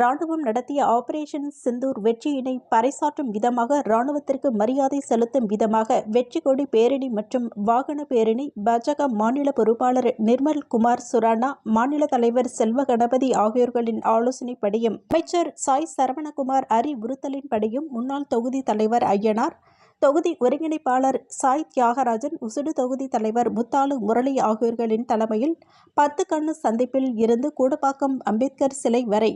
ராணுவம் நடத்திய ஆபரேஷன் சிந்தூர் வெற்றியினை பறைசாற்றும் விதமாக ராணுவத்திற்கு மரியாதை செலுத்தும் விதமாக வெற்றி கொடி பேரணி மற்றும் வாகன பேரணி பாஜக மாநில பொறுப்பாளர் நிர்மல் குமார் சுரானா, மாநில தலைவர் செல்வ கணபதி ஆகியோர்களின் ஆலோசனைப்படியும் அமைச்சர் சாய் சரவணகுமார் அறிவுறுத்தலின்படியும் முன்னாள் தொகுதி தலைவர் ஐயனார், தொகுதி ஒருங்கிணைப்பாளர் சாய் தியாகராஜன், உசுடு தொகுதி தலைவர் முத்தாலு முரளி ஆகியோர்களின் தலைமையில் 10 கண்ணு சந்திப்பில் இருந்து கூடப்பாக்கம் அம்பேத்கர் சிலை வரை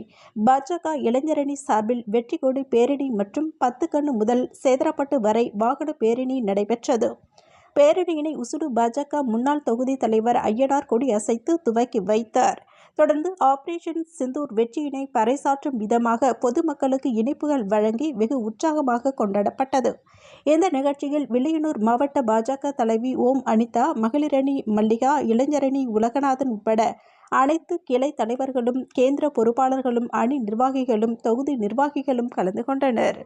பாஜக இளைஞரணி சார்பில் வெற்றி கொடி பேரணி மற்றும் 10 கண்ணு முதல் சேதராப்பட்டு வரை வாகன பேரணி நடைபெற்றது. பேரணியினை உசுடு பாஜக முன்னாள் தொகுதி தலைவர் ஐயனார் கொடி அசைத்து துவக்கி வைத்தார். தொடர்ந்து ஆபரேஷன் சிந்தூர் வெற்றியினை பறைசாற்றும் விதமாக பொதுமக்களுக்கு இனிப்புகள் வழங்கி வெகு உற்சாகமாக கொண்டாடப்பட்டது. இந்த நிகழ்ச்சியில் வில்லியனூர் மாவட்ட பாஜக தலைவி ஓம் அனிதா, மகளிரணி மல்லிகா, இளைஞரணி உலகநாதன் உட்பட அனைத்து கிளை தலைவர்களும், கேந்திர பொறுப்பாளர்களும், அணி நிர்வாகிகளும், தொகுதி நிர்வாகிகளும் கலந்து கொண்டனர்.